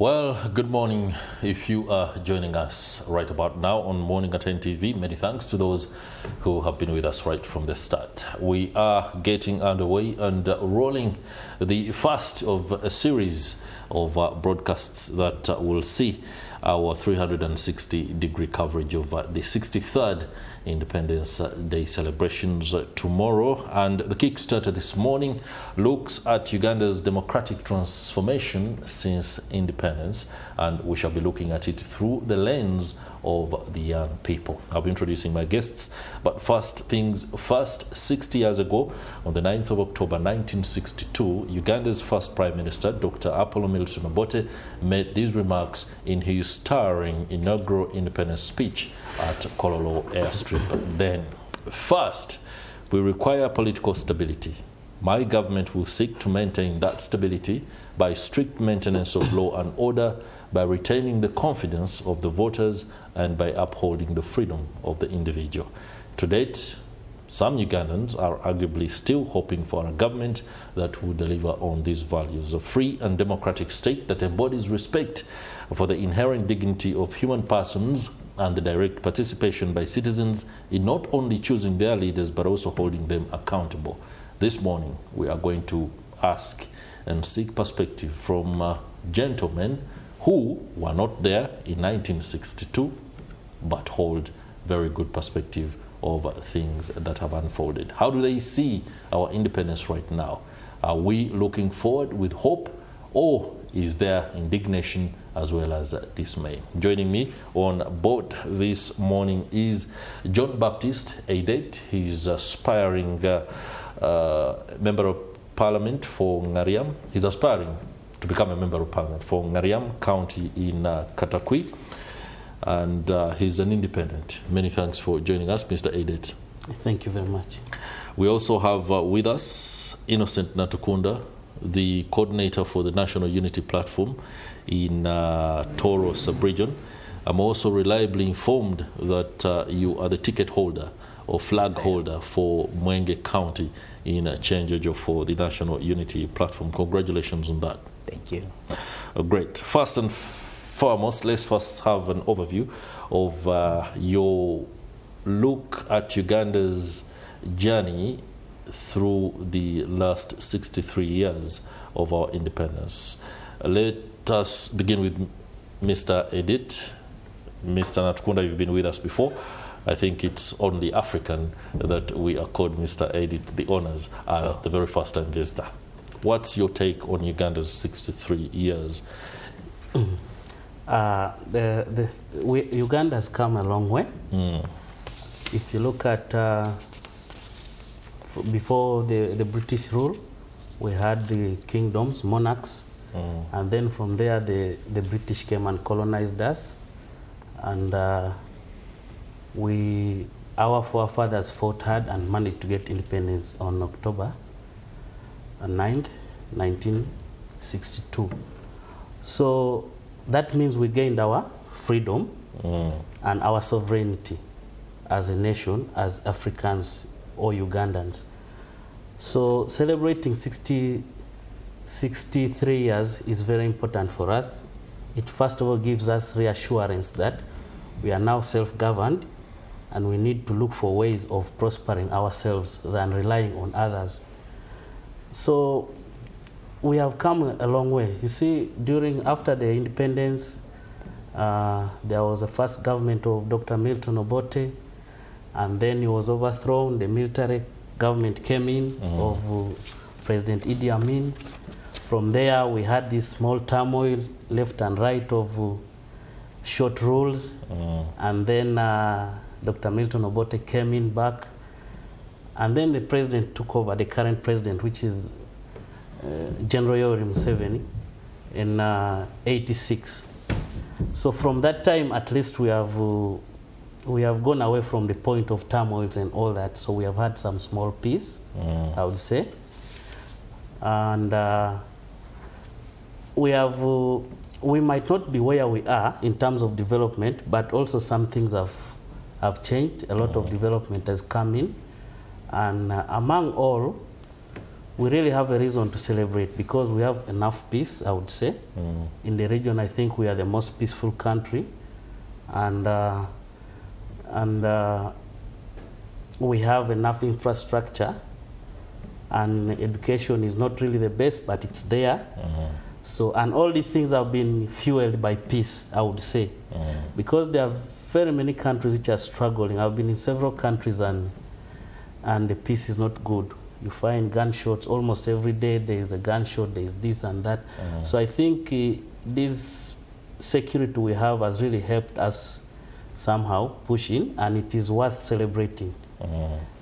Well, good morning. If you are joining us right about now on MorningAtNTV, many thanks to those who have been with us right from the start. We are getting underway and rolling the first of a series of broadcasts that will see our 360-degree coverage of the 63rd Independence Day celebrations tomorrow. And the Kickstarter this morning looks at Uganda's democratic transformation since independence, and we shall be looking at it through the lens of the young people. I'll be introducing my guests, but first things first. 60 years ago, on the 9th of October 1962, Uganda's first Prime Minister, Dr. Apolo Milton Obote, made these remarks in his stirring inaugural independence speech at Kololo airstrip. Then, first, we require political stability. My government will seek to maintain that stability by strict maintenance of law and order, by retaining the confidence of the voters, and by upholding the freedom of the individual. To date, some Ugandans are arguably still hoping for a government that will deliver on these values: a free and democratic state that embodies respect for the inherent dignity of human persons and the direct participation by citizens in not only choosing their leaders but also holding them accountable. This morning, we are going to ask and seek perspective from gentlemen who were not there in 1962 but hold very good perspective of things that have unfolded. How do they see our independence right now? Are we looking forward with hope, or is there indignation as well as dismay? Joining me on board this morning is John Baptist Adet. He's aspiring member of parliament for Ngariam. He's aspiring to become a member of parliament for Ngariam County in Katakwi, and he's an independent. Many thanks for joining us, Mr. Adet. Thank you very much. We also have with us Innocent Natukunda, the coordinator for the National Unity Platform in Tooro Subregion. I'm also reliably informed that you are the ticket holder or flag holder for Ngariam County in Changeojo for the National Unity Platform. Congratulations on that. Thank you. Great. First and foremost, let's first have an overview of your look at Uganda's journey through the last 63 years of our independence. Let us begin with Mr. Adet. Mr. Natukunda, you've been with us before. I think it's only African that we accord Mr. Adet the honors as the very first time visitor. What's your take on Uganda's 63 years? Uganda has come a long way. If you look at before the British rule, we had the kingdoms, monarchs, and then from there the British came and colonized us, and our forefathers fought hard and managed to get independence on October 9th, 1962. So that means we gained our freedom and our sovereignty as a nation, as Africans or Ugandans. So celebrating 63 years is very important for us. It first of all gives us reassurance that we are now self-governed and we need to look for ways of prospering ourselves than relying on others. So we have come a long way. You see, after the independence, there was a first government of Dr. Milton Obote, and then he was overthrown. The military government came in of President Idi Amin. From there, we had this small turmoil left and right of short rules, and then Dr. Milton Obote came in back, and then the president took over, the current president, which is General Yoweri Museveni, in '86. So from that time, at least we have gone away from the point of turmoils and all that. So we have had some small peace, I would say, and we might not be where we are in terms of development, but also some things have changed. A lot of development has come in, and among all, we really have a reason to celebrate because we have enough peace, I would say. In the region, I think we are the most peaceful country, and we have enough infrastructure, and education is not really the best, but it's there. So, and all these things have been fueled by peace, I would say, because there are very many countries which are struggling. I've been in several countries, and the peace is not good. You find gunshots almost every day. There is a gunshot, there is this and that. So I think this security we have has really helped us somehow push in, and it is worth celebrating.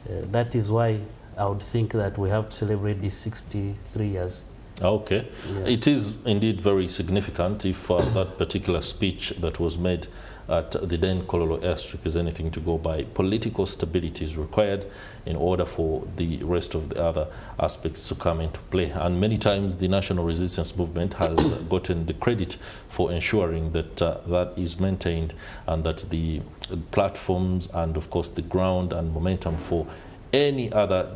That is why I would think that we have to celebrate these 63 years. Okay. Yeah. It is indeed very significant if that particular speech that was made at the then Kololo airstrip is anything to go by. Political stability is required in order for the rest of the other aspects to come into play. And many times the national resistance movement has gotten the credit for ensuring that that is maintained, and that the platforms and of course the ground and momentum for any other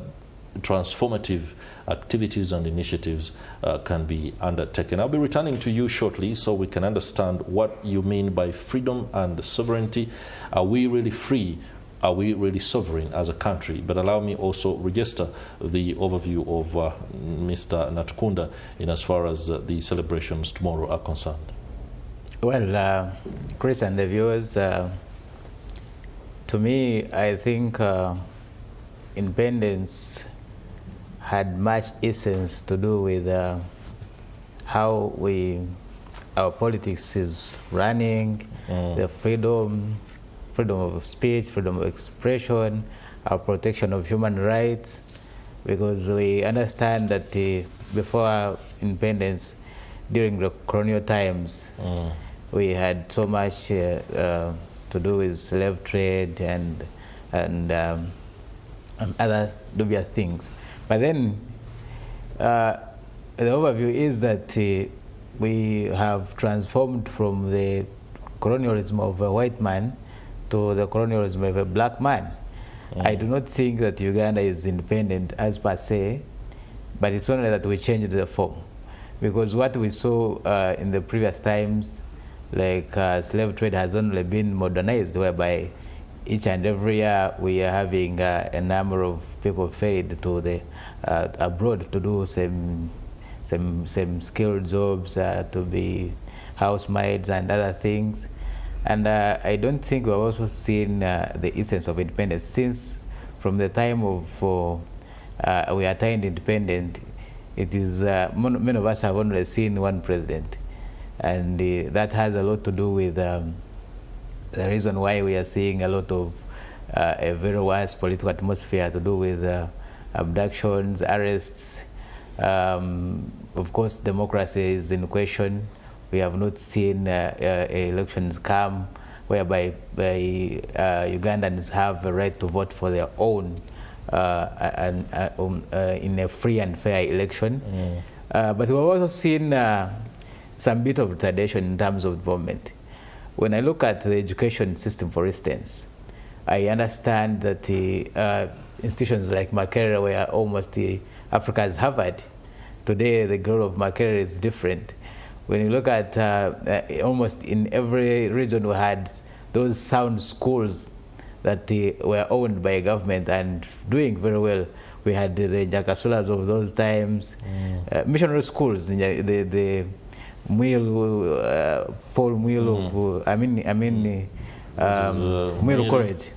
transformative activities and initiatives can be undertaken. I'll be returning to you shortly so we can understand what you mean by freedom and sovereignty. Are we really free? Are we really sovereign as a country? But allow me also register the overview of Mr. Natukunda in as far as the celebrations tomorrow are concerned. Well, Chris and the viewers, to me, I think independence had much essence to do with how our politics is running, the freedom of speech, freedom of expression, our protection of human rights, because we understand that before our independence, during the colonial times, we had so much to do with slave trade and other dubious things. But then the overview is that we have transformed from the colonialism of a white man to the colonialism of a black man. I do not think that Uganda is independent as per se, but it's only that we changed the form. Because what we saw in the previous times, like slave trade has only been modernized, whereby each and every year we are having a number of people paid to the abroad to do some skilled jobs, to be housemaids and other things. And I don't think we've also seen the essence of independence, since from the time of we attained independence, it is many of us have only seen one president, and that has a lot to do with the reason why we are seeing a lot of a very worse political atmosphere to do with abductions, arrests. Of course, democracy is in question. We have not seen elections come whereby Ugandans have a right to vote for their own in a free and fair election. But we've also seen some bit of retardation in terms of development. When I look at the education system, for instance, I understand that institutions like Makerere were almost Africa's Harvard. Today, the goal of Makerere is different. When you look at almost in every region, we had those sound schools that were owned by government and doing very well. We had the Jakasulas of those times, missionary schools, the Paul Muilu, Muilu College.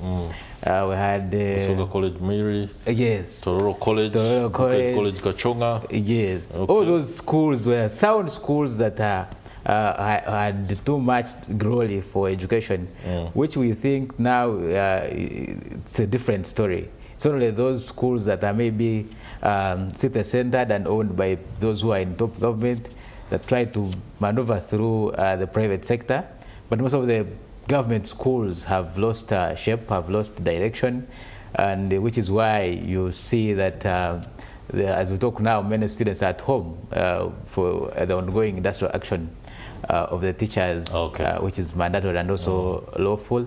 We had Soga College Miri, yes, Tooro College, College Kachonga. Yes, okay. All those schools were sound schools that had too much glory for education, which we think now it's a different story. It's only those schools that are maybe city-centered and owned by those who are in top government that try to maneuver through the private sector. But most of the government schools have lost shape, have lost direction, and which is why you see that as we talk now, many students are at home for the ongoing industrial action of the teachers, which is mandatory and also lawful.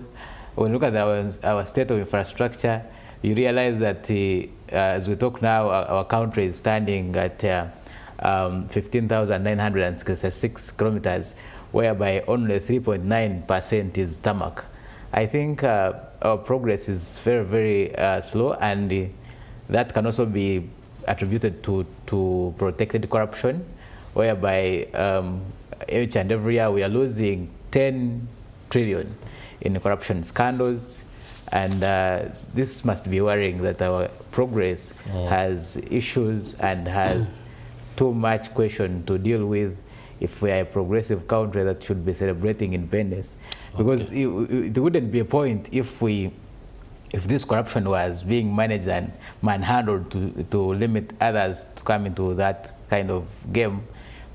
When we look at our state of infrastructure, you realize that as we talk now, our country is standing at 15,966 kilometers, whereby only 3.9% is tarmac. I think our progress is very, very slow, and that can also be attributed to protected corruption, whereby each and every year we are losing 10 trillion in corruption scandals. And this must be worrying, that our progress has issues and has too much question to deal with if we are a progressive country that should be celebrating independence. Because it wouldn't be a point if this corruption was being managed and manhandled to limit others to come into that kind of game.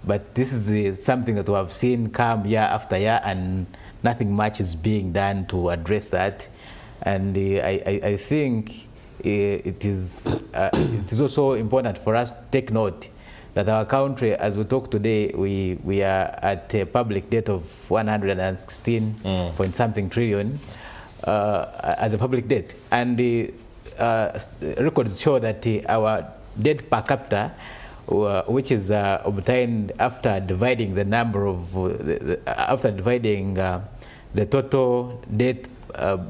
But this is something that we have seen come year after year, and nothing much is being done to address that. And I think it is also important for us to take note that our country, as we talk today, we are at a public debt of 116 point something trillion as a public debt. And the records show that our debt per capita, which is obtained after dividing the number of the total debt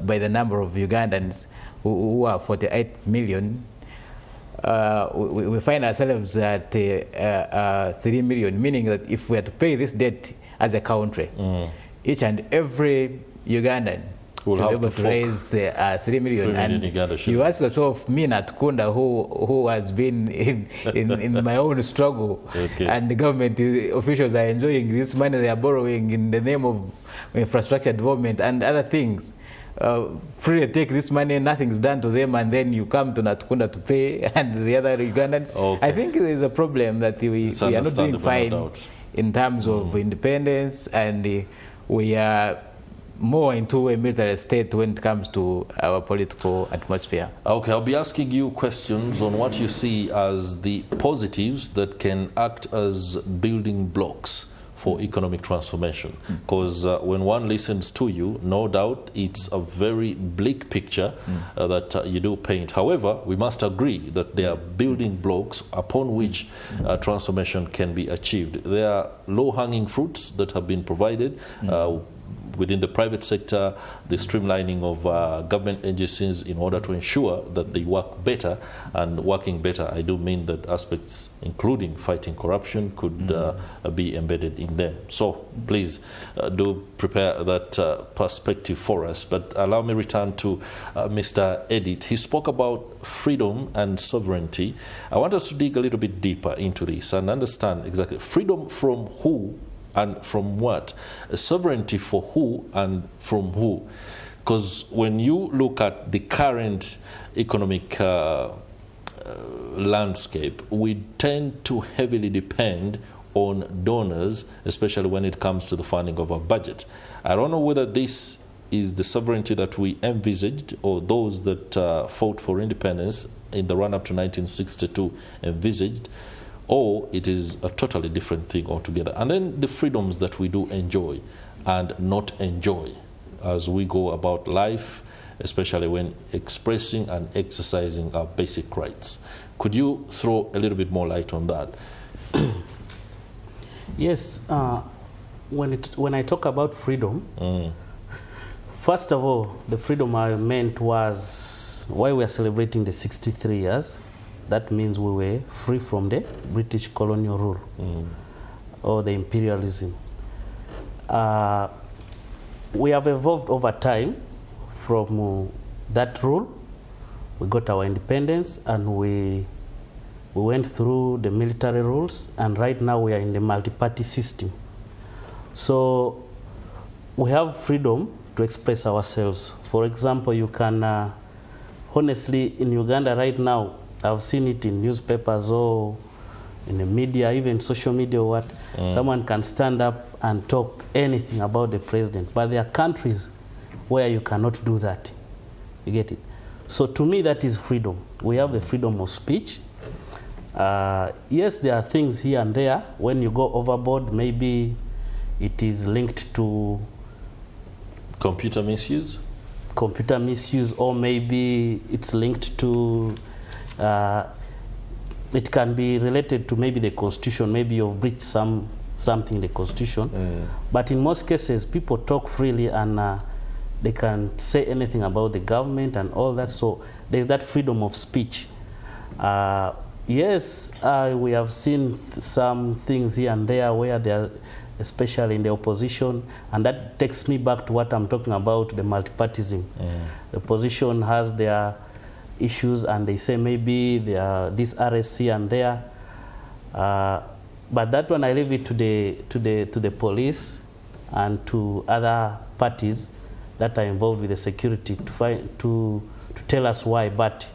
by the number of Ugandans, who are 48 million, we find ourselves at 3 million, meaning that if we are to pay this debt as a country, each and every Ugandan will be able to raise 3 million. And you ask yourself, me, Natukunda, who has been in my own struggle, and the government officials are enjoying this money they are borrowing in the name of infrastructure development and other things. Freely take this money, nothing's done to them, and then you come to Natukunda to pay, and the other Ugandans. I think there's a problem that we are not doing fine in terms of independence, and we are more into a military state when it comes to our political atmosphere. Okay, I'll be asking you questions on what you see as the positives that can act as building blocks for economic transformation. Because when one listens to you, no doubt it's a very bleak picture that you do paint. However, we must agree that there are building blocks upon which transformation can be achieved. There are low-hanging fruits that have been provided within the private sector, the streamlining of government agencies in order to ensure that they work better. And working better, I do mean that aspects including fighting corruption could be embedded in them. So please do prepare that perspective for us. But allow me return to Mr. Edit. He spoke about freedom and sovereignty. I want us to dig a little bit deeper into this and understand exactly freedom from who and from what? Sovereignty for who and from who? Because when you look at the current economic landscape, we tend to heavily depend on donors, especially when it comes to the funding of our budget. I don't know whether this is the sovereignty that we envisaged, or those that fought for independence in the run-up to 1962 envisaged, or it is a totally different thing altogether. And then the freedoms that we do enjoy and not enjoy as we go about life, especially when expressing and exercising our basic rights. Could you throw a little bit more light on that? Yes, when I talk about freedom, first of all, the freedom I meant was why we are celebrating the 63 years. That means we were free from the British colonial rule or the imperialism. We have evolved over time from that rule. We got our independence, and we went through the military rules, and right now we are in the multi-party system. So we have freedom to express ourselves. For example, you can, honestly, in Uganda right now, I've seen it in newspapers or in the media, even social media or what, someone can stand up and talk anything about the president. But there are countries where you cannot do that. You get it? So to me, that is freedom. We have the freedom of speech. Yes, there are things here and there. When you go overboard, maybe it is linked to computer misuse. computer misuse, or maybe it's linked to, it can be related to maybe the constitution, maybe you've breached something in the constitution. But in most cases, people talk freely and they can say anything about the government and all that, so there's that freedom of speech. Yes, we have seen some things here and there where they are, especially in the opposition, and that takes me back to what I'm talking about, the multipartism. The opposition has their issues and they say maybe there are this RSC and there, but that one I leave it to the police and to other parties that are involved with the security to tell us why. But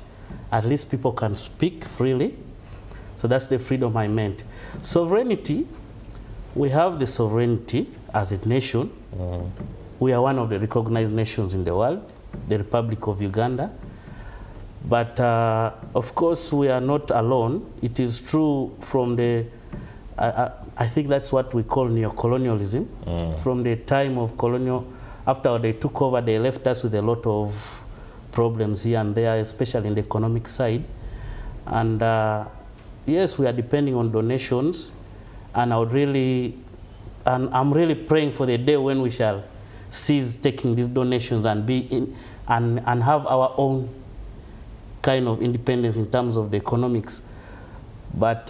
at least people can speak freely. So that's the freedom I meant. Sovereignty, we have the sovereignty as a nation. We are one of the recognized nations in the world, the Republic of Uganda. But of course, we are not alone. It is true from the, I think that's what we call neocolonialism. From the time of colonial, after they took over, they left us with a lot of problems here and there, especially in the economic side. And yes, we are depending on donations. And I'm really praying for the day when we shall cease taking these donations and be in and have our own kind of independence in terms of the economics. But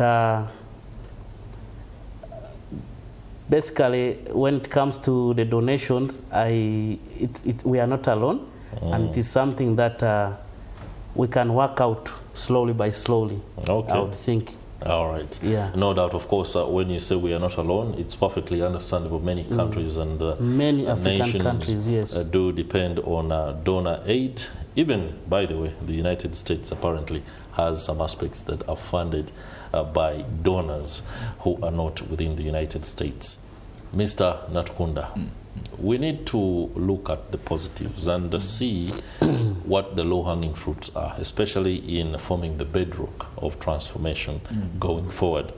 basically, when it comes to the donations, we are not alone, and it is something that we can work out slowly by slowly. Okay. I would think. All right. Yeah. No doubt, of course, when you say we are not alone, it's perfectly understandable. Many countries and many African nations countries, yes, do depend on donor aid. Even, by the way, the United States apparently has some aspects that are funded by donors who are not within the United States. Mr. Natukunda, we need to look at the positives and see what the low-hanging fruits are, especially in forming the bedrock of transformation going forward.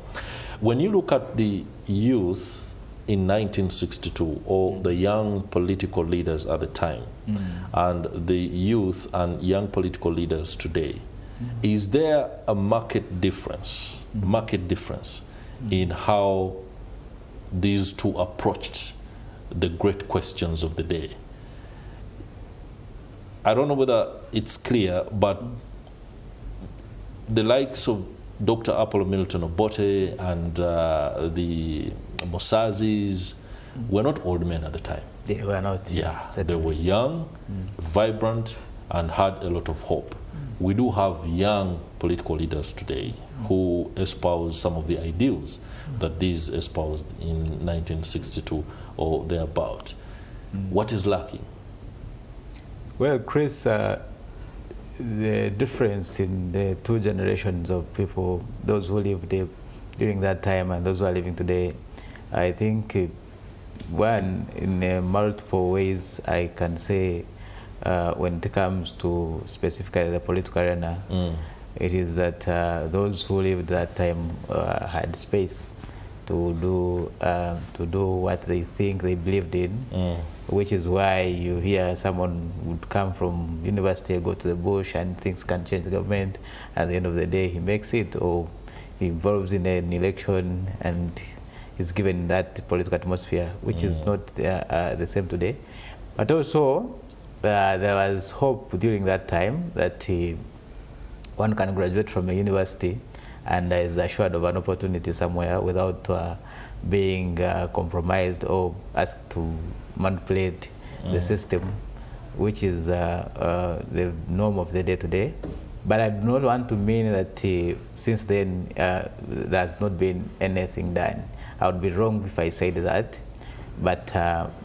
When you look at the youth in 1962, or the young political leaders at the time, and the youth and young political leaders today, is there a market difference in how these two approached the great questions of the day? I don't know whether it's clear, but the likes of Dr. Apolo Milton Obote and the Mosazis were not old men at the time. They were not. Yeah, they were young, vibrant, and had a lot of hope. We do have young political leaders today who espouse some of the ideals that these espoused in 1962 or thereabout. What is lacking? Well, Chris, the difference in the two generations of people, those who lived during that time and those who are living today, I think one, in multiple ways, I can say when it comes to specifically the political arena, it is that those who lived that time had space to do what they think they believed in, which is why you hear someone would come from university, go to the bush, and things can change the government. At the end of the day, he makes it, or he involves in an election and is given that political atmosphere, which is not the same today. But also, there was hope during that time that one can graduate from a university and is assured of an opportunity somewhere without being compromised or asked to manipulate the system, which is the norm of the day-to-day. But I do not want to mean that since then there has not been anything done. I would be wrong if I said that. But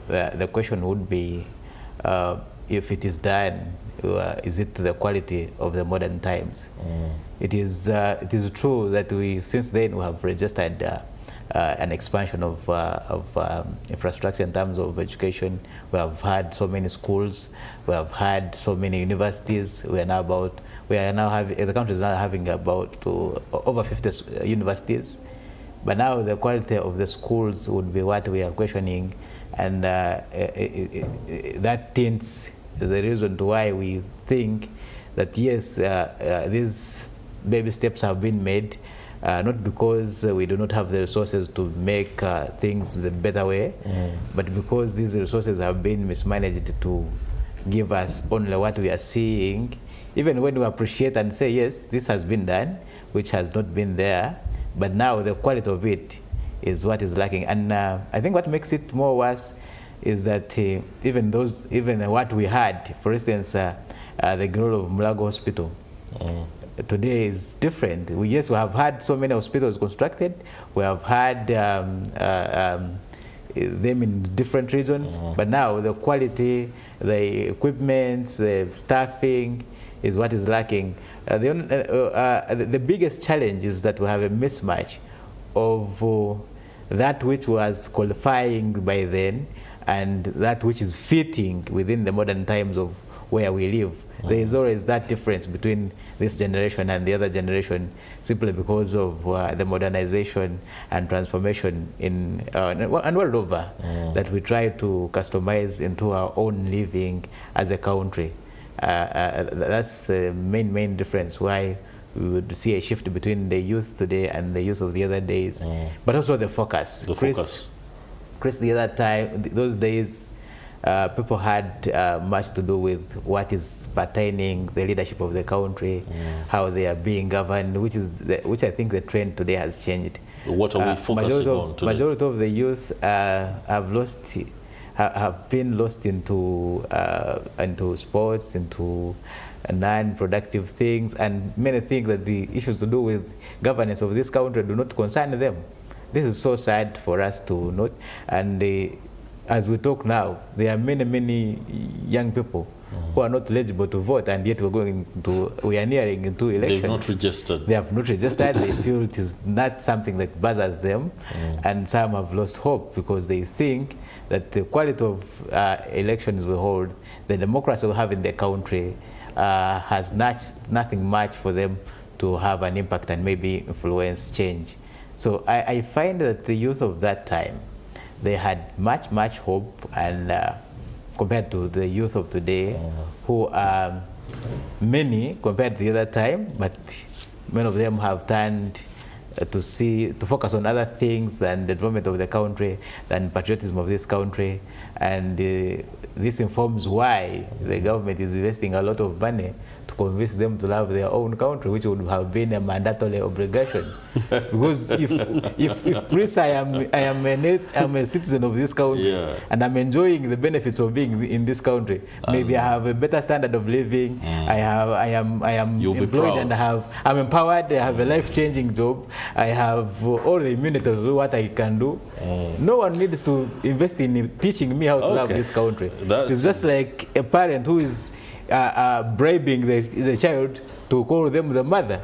the question would be, if it is done, is it to the quality of the modern times? It is true that since then we have registered an expansion of infrastructure in terms of education. We have had so many schools, we have had so many universities. The country is now having about over 50 universities. But now the quality of the schools would be what we are questioning, and that tints the reason to why we think that yes, these baby steps have been made, not because we do not have the resources to make things the better way, but because these resources have been mismanaged to give us only what we are seeing, even when we appreciate and say, yes, this has been done, which has not been there, but now the quality of it is what is lacking. And I think what makes it more worse is that even what we had, for instance, the Grove of Mulago Hospital, today is different. We have had so many hospitals constructed. We have had them in different regions, but now the quality, the equipment, the staffing is what is lacking. The biggest challenge is that we have a mismatch of that which was qualifying by then and that which is fitting within the modern times of where we live. There is always that difference between this generation and the other generation, simply because of the modernization and transformation in and world over that we try to customize into our own living as a country. That's the main difference why we would see a shift between the youth today and the youth of the other days, but also the focus. Chris, the other time, those days, people had much to do with what is pertaining the leadership of the country, how they are being governed, which I think the trend today has changed. What are we focusing on today? Majority of the youth have been lost into sports, into non-productive things, and many think that the issues to do with governance of this country do not concern them. This is so sad for us to note, and as we talk now, there are many young people who are not eligible to vote, and yet we are nearing into elections. They've not registered. They have not registered. They feel it is not something that bothers them, and some have lost hope because they think that the quality of elections we hold, the democracy we have in the country, has nothing much for them to have an impact and maybe influence change. So I find that the youth of that time, they had much hope, and compared to the youth of today, who are many compared to the other time, but many of them have turned to focus on other things than the development of the country, than patriotism of this country, and this informs why the government is investing a lot of money to convince them to love their own country, which would have been a mandatory obligation. Because if Chris, I am a citizen of this country, and I'm enjoying the benefits of being in this country, maybe I have a better standard of living. I am employed, and I'm empowered. I have a life-changing job. I have all the immunity to do what I can do. No one needs to invest in teaching me how to love this country. It's just like a parent who is bribing the child to call them the mother,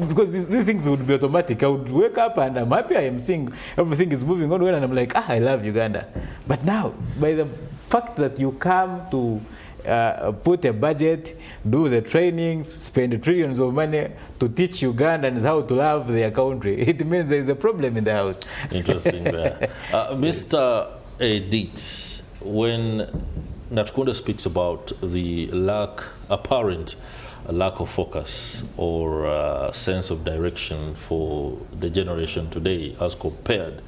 because these things would be automatic. I would wake up and I'm happy, I am seeing everything is moving on well, and I'm like, I love Uganda. But now, by the fact that you come to put a budget, do the trainings, spend trillions of money to teach Ugandans how to love their country, it means there is a problem in the house. Interesting there. Mr. Edith, when Natukunda speaks about the apparent lack of focus or sense of direction for the generation today as compared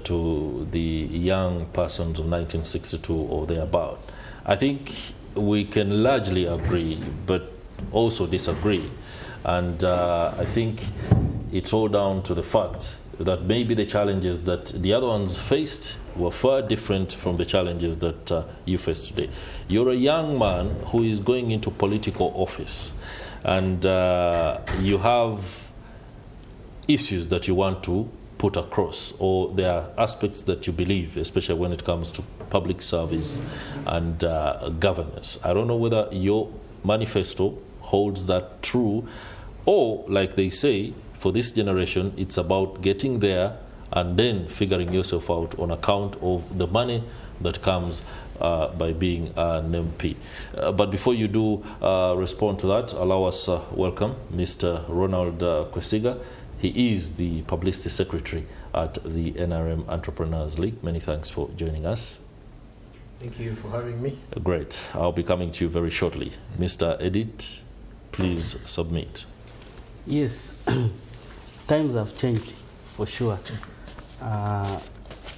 to the young persons of 1962 or thereabout, I think we can largely agree, but also disagree. And I think it's all down to the fact that maybe the challenges that the other ones faced were far different from the challenges that you face today. You're a young man who is going into political office, and you have issues that you want to put across, or there are aspects that you believe, especially when it comes to public service and governance. I don't know whether your manifesto holds that true, or like they say, for this generation, it's about getting there and then figuring yourself out on account of the money that comes by being an MP. But before you do respond to that, allow us welcome Mr. Ronald Kwesiga. He is the Publicity Secretary at the NRM Entrepreneurs League. Many thanks for joining us. Thank you for having me. Great. I'll be coming to you very shortly. Mr. Edit, please submit. Yes, times have changed for sure.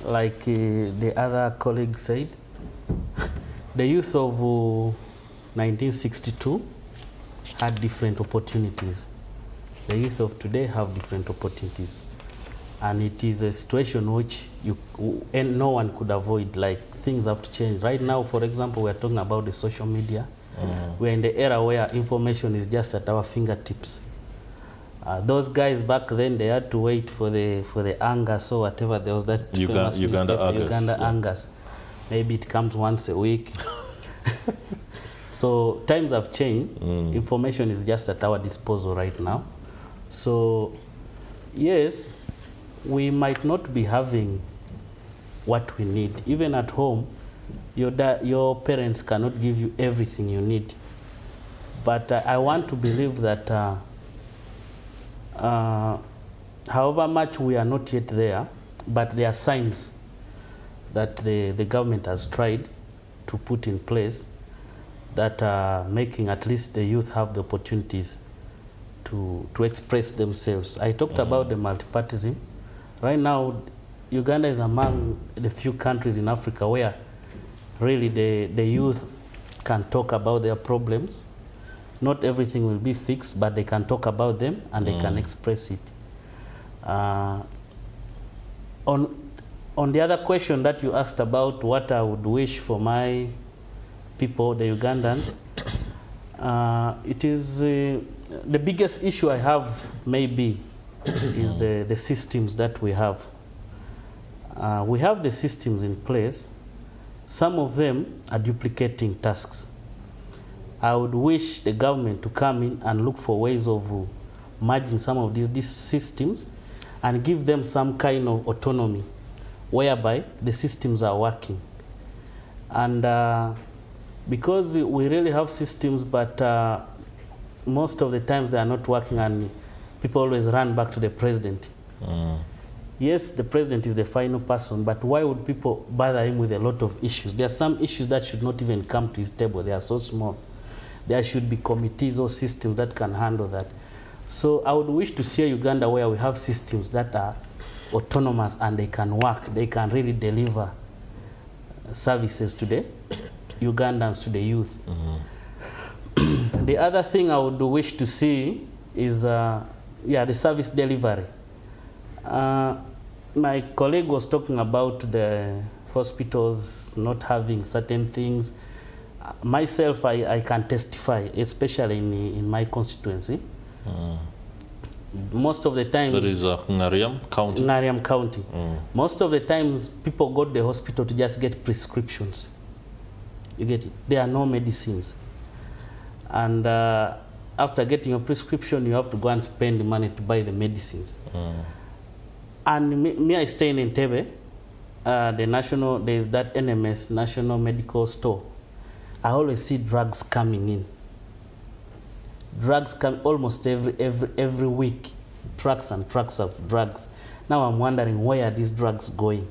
Like the other colleague said, the youth of 1962 had different opportunities. The youth of today have different opportunities. And it is a situation which no one could avoid. Like, things have to change. Right now, for example, we're talking about the social media. We're in the era where information is just at our fingertips. Those guys back then, they had to wait for the Angus or whatever. There was that Uganda Angus. Maybe it comes once a week. So times have changed. Information is just at our disposal right now. So yes, we might not be having what we need. Even at home, your parents cannot give you everything you need. But I want to believe that however much we are not yet there, but there are signs that the government has tried to put in place that are making at least the youth have the opportunities to express themselves. I talked about the multipartism. Right now, Uganda is among the few countries in Africa where really the youth can talk about their problems. Not everything will be fixed, but they can talk about them and they can express it. On the other question that you asked about what I would wish for my people, the Ugandans, it is the biggest issue I have maybe is the systems that we have. We have the systems in place. Some of them are duplicating tasks. I would wish the government to come in and look for ways of merging some of these systems and give them some kind of autonomy whereby the systems are working. And because we really have systems, but most of the times they are not working and people always run back to the president. Yes, the president is the final person, but why would people bother him with a lot of issues? There are some issues that should not even come to his table. They are so small. There should be committees or systems that can handle that. So I would wish to see a Uganda where we have systems that are autonomous and they can work. They can really deliver services to the Ugandans, to the youth. The other thing I would wish to see is the service delivery. My colleague was talking about the hospitals not having certain things. Myself, I can testify, especially in my constituency. Most of the time... That is Ngariam County? Ngariam County. Most of the times, people go to the hospital to just get prescriptions. You get it? There are no medicines. And after getting your prescription, you have to go and spend the money to buy the medicines. And me, I stay in Entebbe. There is that NMS, National Medical Store. I always see drugs coming in. Drugs come almost every week. Trucks and trucks of drugs. Now I'm wondering, where are these drugs going?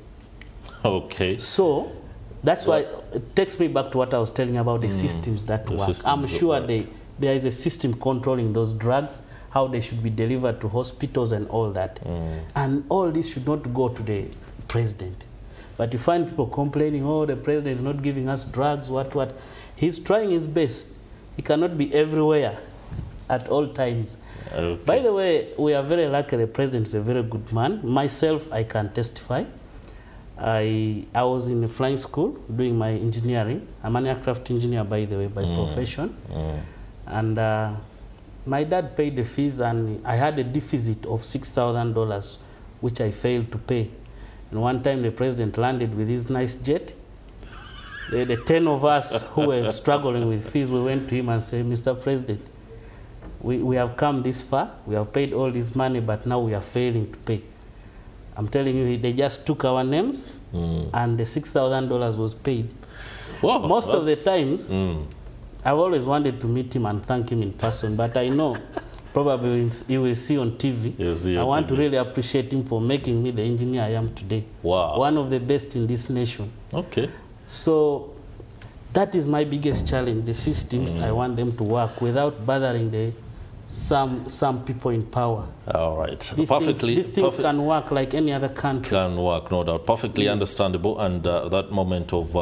Okay. So that's why it takes me back to what I was telling you about the systems that work. I'm sure there is a system controlling those drugs, how they should be delivered to hospitals and all that. And all this should not go to the president. But you find people complaining, oh, the president is not giving us drugs, what. He's trying his best. He cannot be everywhere at all times. Okay. By the way, we are very lucky. The president is a very good man. Myself, I can testify. I was in a flying school doing my engineering. I'm an aircraft engineer, by the way, by profession. And my dad paid the fees, and I had a deficit of $6,000, which I failed to pay. And one time the president landed with his nice jet. The 10 of us who were struggling with fees, we went to him and said, Mr. President, we have come this far, we have paid all this money, but now we are failing to pay. I'm telling you, they just took our names, and the $6,000 was paid. Wow, most of the times, I've always wanted to meet him and thank him in person, but I know probably you will see on TV. I want to really appreciate him for making me the engineer I am today. Wow. One of the best in this nation. Okay. So That is my biggest challenge. The systems, I want them to work without bothering some people in power. All right. These things can work like any other country. Can work, no doubt. Perfectly understandable. And that moment of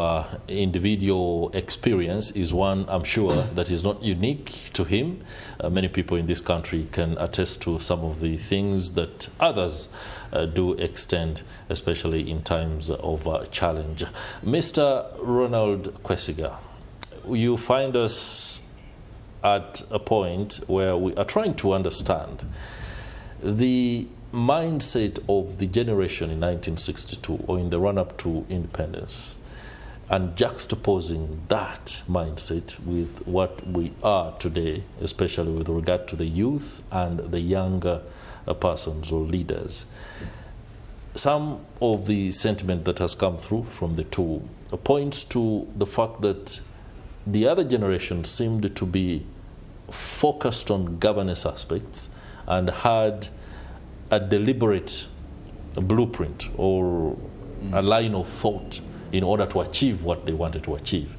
individual experience is one, I'm sure, that is not unique to him. Many people in this country can attest to some of the things that others do extend, especially in times of challenge. Mr. Ronald Kwesiga, you find us at a point where we are trying to understand the mindset of the generation in 1962 or in the run-up to independence, and juxtaposing that mindset with what we are today, especially with regard to the youth and the younger persons or leaders. Some of the sentiment that has come through from the two points to the fact that the other generation seemed to be focused on governance aspects and had a deliberate blueprint or a line of thought in order to achieve what they wanted to achieve.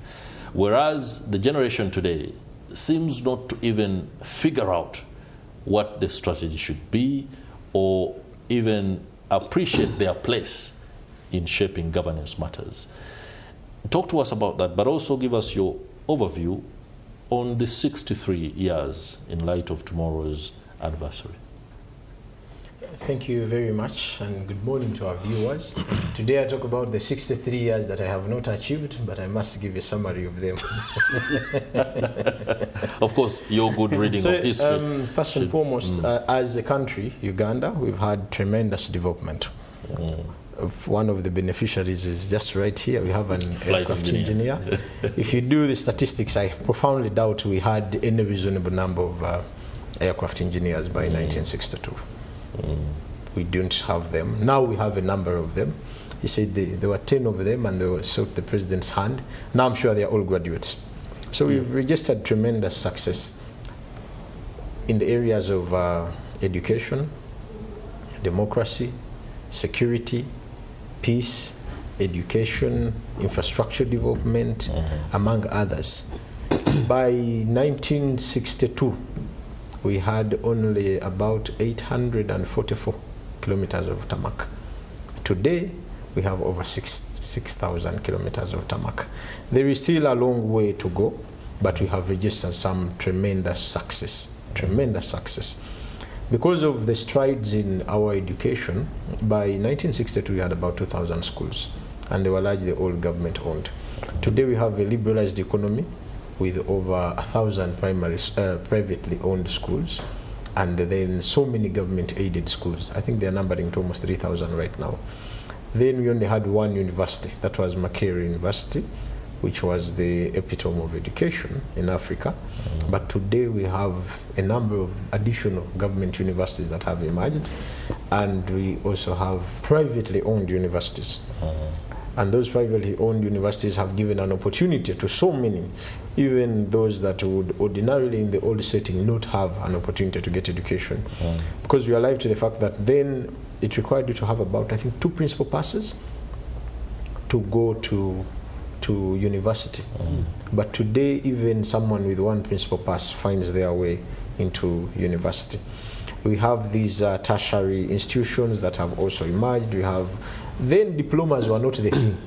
Whereas the generation today seems not to even figure out what the strategy should be or even appreciate their place in shaping governance matters. Talk to us about that, but also give us your overview on the 63 years in light of tomorrow's anniversary. Thank you very much, and good morning to our viewers. Today I talk about the 63 years that I have not achieved, but I must give a summary of them. Of course, your good reading of history. First and foremost, as a country, Uganda, we've had tremendous development. One of the beneficiaries is just right here. We have an aircraft engineer. If you do the statistics, I profoundly doubt we had any reasonable number of aircraft engineers by 1962. We don't have them. Now we have a number of them. He said there were 10 of them and they were sought the president's hand. Now I'm sure they are all graduates. So we've registered tremendous success in the areas of education, democracy, security, peace, education, infrastructure development, among others. By 1962, we had only about 844 kilometers of tarmac. Today, we have over 6,000 kilometers of tarmac. There is still a long way to go, but we have registered some tremendous success, Because of the strides in our education, by 1962 we had about 2,000 schools, and they were largely all government owned. Today we have a liberalized economy with over 1,000 privately owned schools, and then so many government aided schools. I think they're numbering to almost 3,000 right now. Then we only had one university, that was Makerere University, which was the epitome of education in Africa. But today we have a number of additional government universities that have emerged, and we also have privately owned universities. And those privately owned universities have given an opportunity to so many, even those that would ordinarily in the old setting not have an opportunity to get education. Because we are alive to the fact that then it required you to have about, I think, 2 principal passes to go to university. But today, even someone with 1 principal pass finds their way into university. We have these tertiary institutions that have also emerged. We have, then diplomas were not the thing.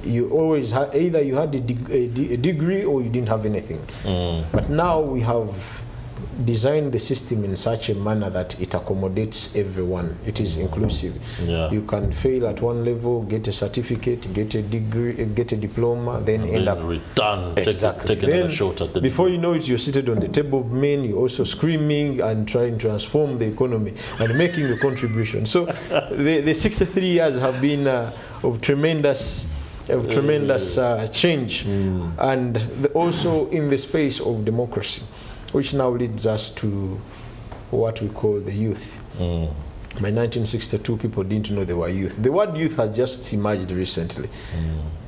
You always had, either you had a degree or you didn't have anything. But now we have designed the system in such a manner that it accommodates everyone. It is inclusive. You can fail at one level, get a certificate, get a degree, get a diploma, then end up return, exactly. take another shot at the before you know it, you're seated on the table of men. You're also screaming and trying to transform the economy and making a contribution. So the 63 years have been of tremendous change, and also in the space of democracy, which now leads us to what we call the youth. By 1962, people didn't know they were youth. The word youth has just emerged recently.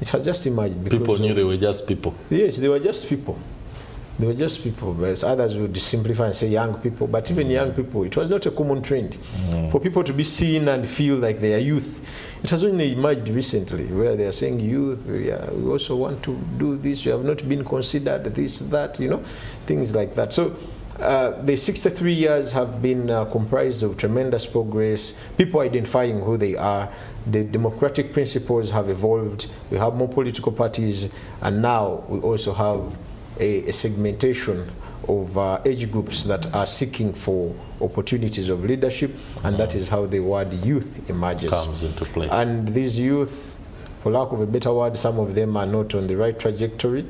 It has just emerged because people knew they were just people. Yes, they were just people. They were just people. Whereas others would simplify and say young people, but even young people, it was not a common trend for people to be seen and feel like they are youth. It has only emerged recently where they are saying youth, we also want to do this, we have not been considered, this, that, you know, things like that. So the 63 years have been comprised of tremendous progress, people identifying who they are, the democratic principles have evolved, we have more political parties, and now we also have a segmentation of age groups that are seeking for opportunities of leadership, and that is how the word youth emerges. Comes into play. And these youth, for lack of a better word, some of them are not on the right trajectory,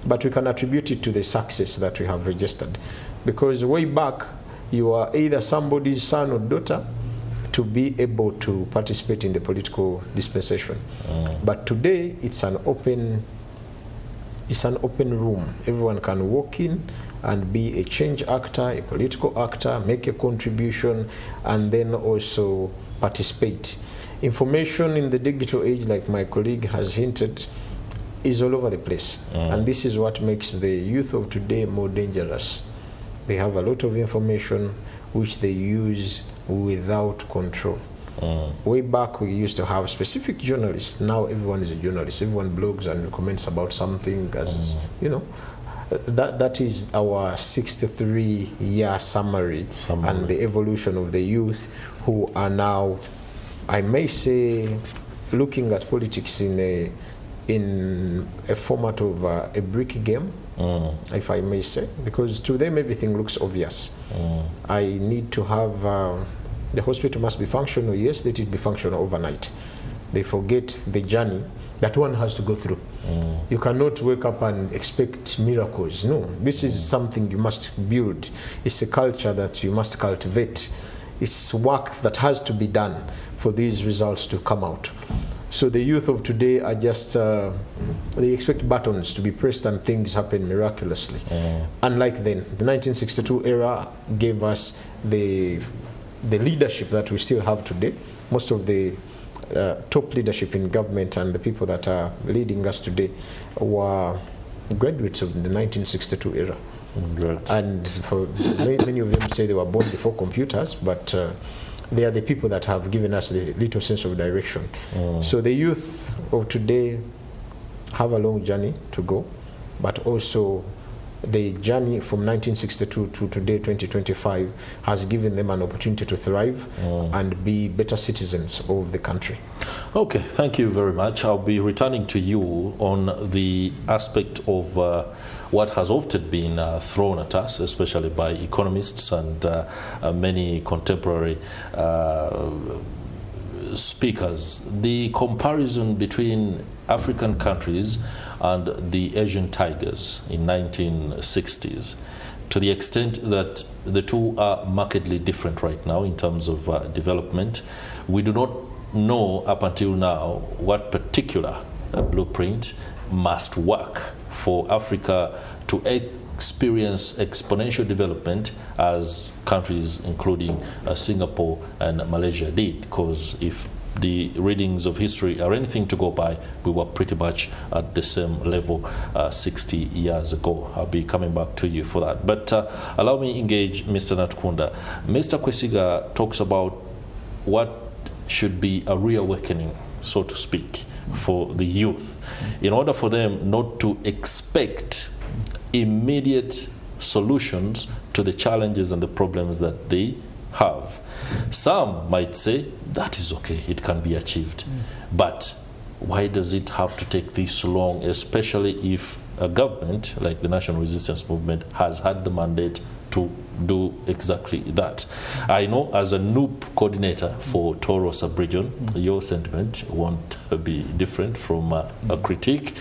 but we can attribute it to the success that we have registered. Because way back, you are either somebody's son or daughter to be able to participate in the political dispensation. But today, it's an open room. Everyone can walk in and be a change actor, a political actor, make a contribution, and then also participate. Information in the digital age, like my colleague has hinted, is all over the place. And this is what makes the youth of today more dangerous. They have a lot of information which they use without control. Way back, we used to have specific journalists. Now everyone is a journalist. Everyone blogs and comments about something. As you know, that is our 63-year summary and the evolution of the youth who are now, I may say, looking at politics in a format of a brick game, if I may say, because to them everything looks obvious. I need to have. The hospital must be functional. Yes, let it be functional overnight. They forget the journey that one has to go through. You cannot wake up and expect miracles. No, this is something you must build. It's a culture that you must cultivate. It's work that has to be done for these results to come out. So the youth of today are just, they expect buttons to be pressed and things happen miraculously. Unlike then, the 1962 era gave us the leadership that we still have today. Most of the top leadership in government and the people that are leading us today were graduates of the 1962 era. And for many of them say they were born before computers, but they are the people that have given us the little sense of direction. So the youth of today have a long journey to go, but also the journey from 1962 to today, 2025, has given them an opportunity to thrive and be better citizens of the country. Okay, thank you very much. I'll be returning to you on the aspect of what has often been thrown at us, especially by economists and many contemporary speakers, the comparison between African countries and the Asian tigers in 1960s, to the extent that the two are markedly different right now in terms of development. We do not know up until now what particular blueprint must work for Africa to experience exponential development as countries including Singapore and Malaysia did, because if the readings of history are anything to go by, we were pretty much at the same level 60 years ago. I'll be coming back to you for that. But allow me engage Mr. Natukunda. Mr. Kwesiga talks about what should be a reawakening, so to speak, for the youth, in order for them not to expect immediate solutions to the challenges and the problems that they have. Some might say that is okay, it can be achieved. But why does it have to take this long, especially if a government like the National Resistance Movement has had the mandate to do exactly that? I know as a NUP coordinator for Tooro Subregion, your sentiment won't be different from a critique.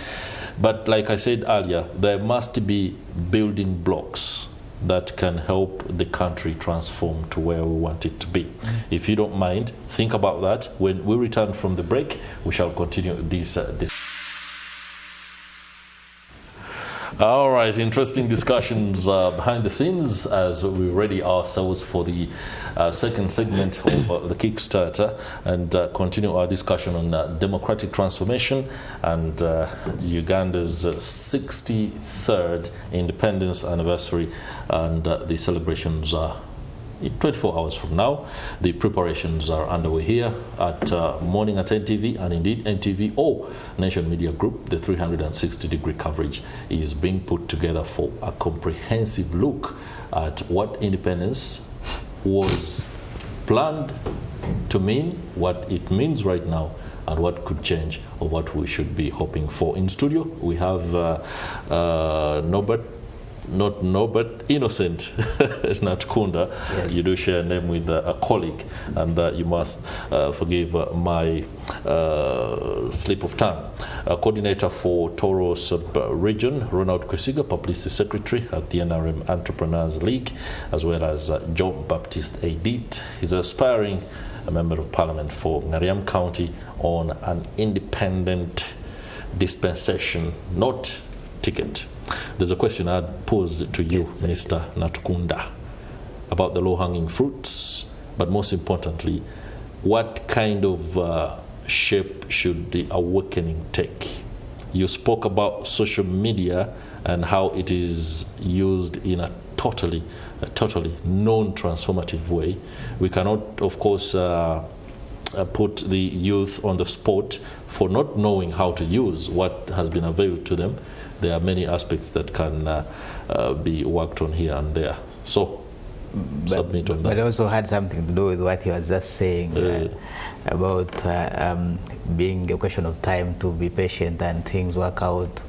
But like I said earlier, there must be building blocks that can help the country transform to where we want it to be. If you don't mind, think about that. When we return from the break, we shall continue this. All right, interesting discussions behind the scenes as we ready ourselves for the second segment of the Kickstarter and continue our discussion on democratic transformation and Uganda's 63rd independence anniversary, and the celebrations are 24 hours from now. The preparations are underway here at Morning at NTV, and indeed NTV or Nation Media Group. The 360-degree coverage is being put together for a comprehensive look at what independence was planned to mean, what it means right now, and what could change or what we should be hoping for. In studio, we have Innocent Natukunda. Yes. You do share a name with a colleague, and you must forgive my slip of tongue. Coordinator for Tooro Subregion, Ronald Kwesiga, Publicity Secretary at the NRM Entrepreneurs League, as well as John Baptist Adit. He's aspiring a member of Parliament for Ngariam County on an independent dispensation, not ticket. There's a question I'd posed to you, yes, Mr. Natukunda, about the low-hanging fruits, but most importantly, what kind of shape should the awakening take? You spoke about social media and how it is used in a totally non-transformative way. We cannot, of course, put the youth on the spot for not knowing how to use what has been availed to them. There are many aspects that can be worked on here and there. So, submit on that. But it also had something to do with what he was just saying about being a question of time to be patient and things work out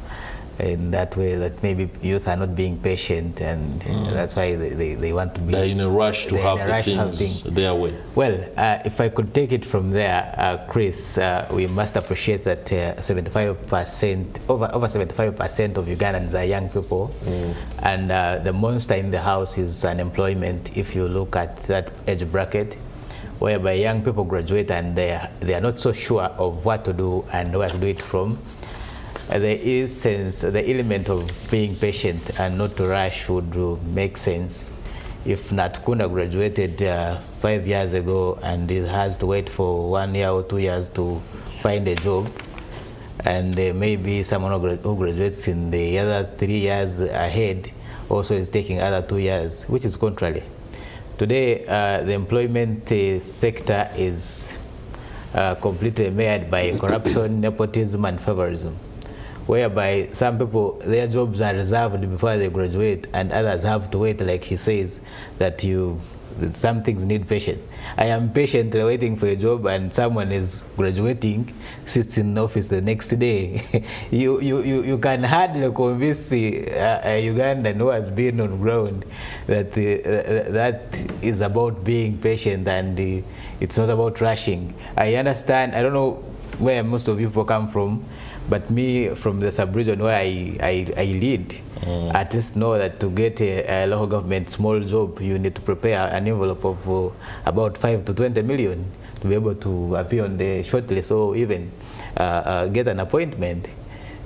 in that way, that maybe youth are not being patient, and that's why they want to be... They're in a rush to have things their way. Well, if I could take it from there, Chris, we must appreciate that 75%, over 75% of Ugandans are young people, and the monster in the house is unemployment, if you look at that age bracket, whereby young people graduate and they are not so sure of what to do and where to do it from. There is the element of being patient and not to rush would make sense. If Natukunda graduated 5 years ago and he has to wait for 1 year or 2 years to find a job, and maybe someone who graduates in the other 3 years ahead also is taking other 2 years, which is contrary. Today, the employment sector is completely marred by corruption, nepotism, and favorism, whereby some people, their jobs are reserved before they graduate, and others have to wait, like he says, that some things need patience. I am patiently waiting for a job, and someone is graduating, sits in office the next day. you can hardly convince a Ugandan who has been on ground that that is about being patient, and it's not about rushing. I understand, I don't know where most of you people come from, but me, from the sub-region where I lead, at least know that to get a local government small job, you need to prepare an envelope of about 5 to 20 million to be able to appear on the shortlist or even get an appointment.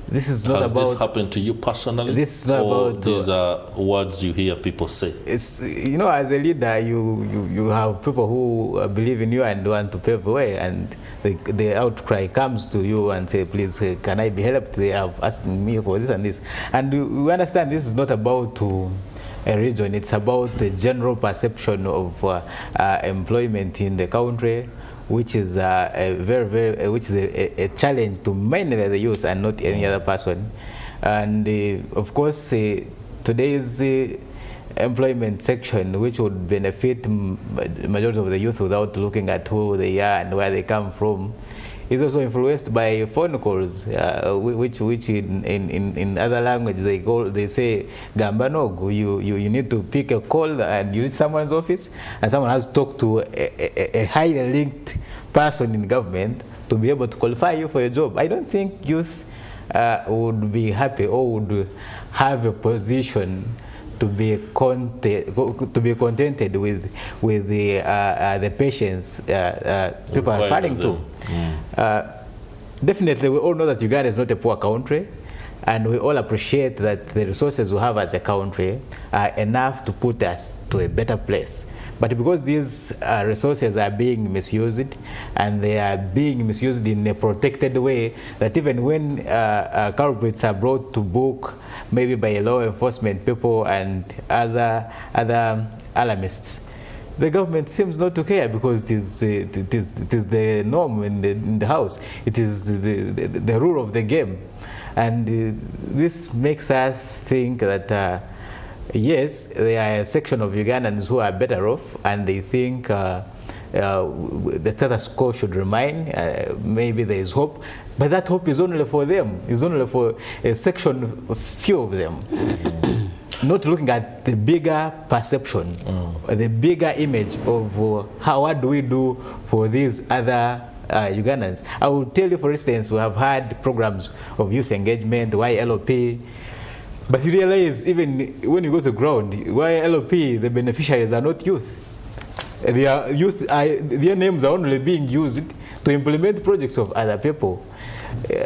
This is not about... Has this happened to you personally? This is not about... These are words you hear people say? It's, you know, as a leader, you have people who believe in you and want to pave the way, and the outcry comes to you and say, please, can I be helped? They have asked me for this and this. And we understand this is not about a region, it's about the general perception of employment in the country, which is a challenge to mainly the youth and not any other person. And of course, today's employment section, which would benefit majority of the youth without looking at who they are and where they come from, is also influenced by phone calls, which in other language they say gambanogu. You need to pick a call and you reach someone's office, and someone has to talk to a highly linked person in government to be able to qualify you for a job. I don't think youth would be happy or would have a position to be contented with the patience people are referring to. Definitely, we all know that Uganda is not a poor country. and we all appreciate that the resources we have as a country are enough to put us to a better place. But because these resources are being misused, and they are being misused in a protected way, that even when culprits are brought to book, maybe by law enforcement people and other alarmists, the government seems not to care, because it is the norm in the house. It is the rule of the game. And this makes us think that yes, there are a section of Ugandans who are better off, and they think the status quo should remain. Maybe there is hope, but that hope is only for them. It's only for a section, a few of them. Not looking at the bigger perception, the bigger image of what do we do for these other Ugandans. I will tell you, for instance, we have had programs of youth engagement, YLOP, but you realize even when you go to the ground, YLOP, the beneficiaries are not youth. Their names are only being used to implement projects of other people.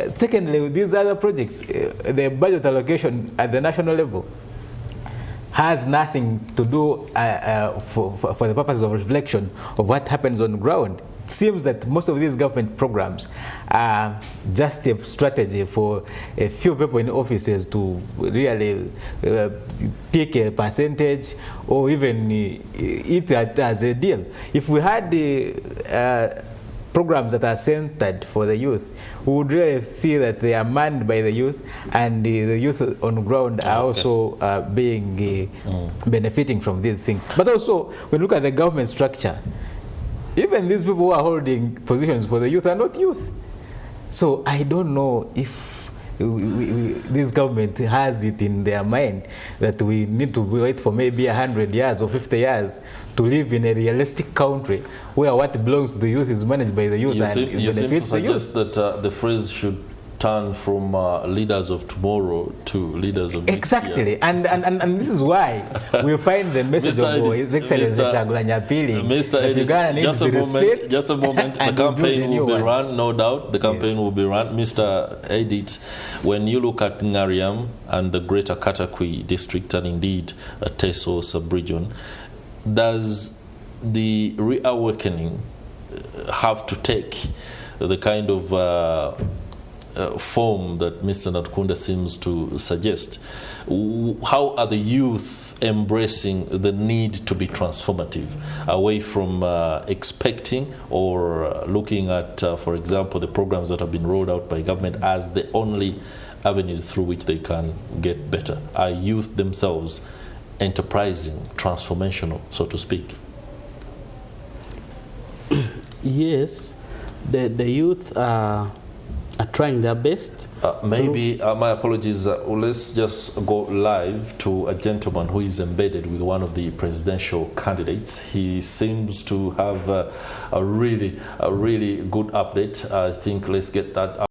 Secondly, these other projects, the budget allocation at the national level has nothing to do for the purpose of reflection of what happens on the ground. It seems that most of these government programs are just a strategy for a few people in offices to really pick a percentage, or even eat that as a deal. If we had the programs that are centered for the youth, we would really see that they are manned by the youth, and the youth on the ground are also being benefiting from these things. But also, when you look at the government structure, even these people who are holding positions for the youth are not youth. So I don't know if this government has it in their mind that we need to wait for maybe 100 years or 50 years to live in a realistic country where what belongs to the youth is managed by the youth. You seem to suggest that the phrase should turn from leaders of tomorrow to leaders of exactly next year. And this is why we find the message of His Excellency Chagulanyi appealing. Mr. Edit, just a moment. The campaign will be run, no doubt. The campaign will be run. Mr. Edit, when you look at Ngariam and the Greater Katakwi district, and indeed Tooro Subregion, does the reawakening have to take the kind of form that Mr. Natukunda seems to suggest? How are the youth embracing the need to be transformative, away from expecting or looking at, for example, the programs that have been rolled out by government as the only avenues through which they can get better? Are youth themselves enterprising, transformational, so to speak? Yes, the youth are trying their best. Maybe, my apologies, let's just go live to a gentleman who is embedded with one of the presidential candidates. He seems to have a really good update. I think let's get that up.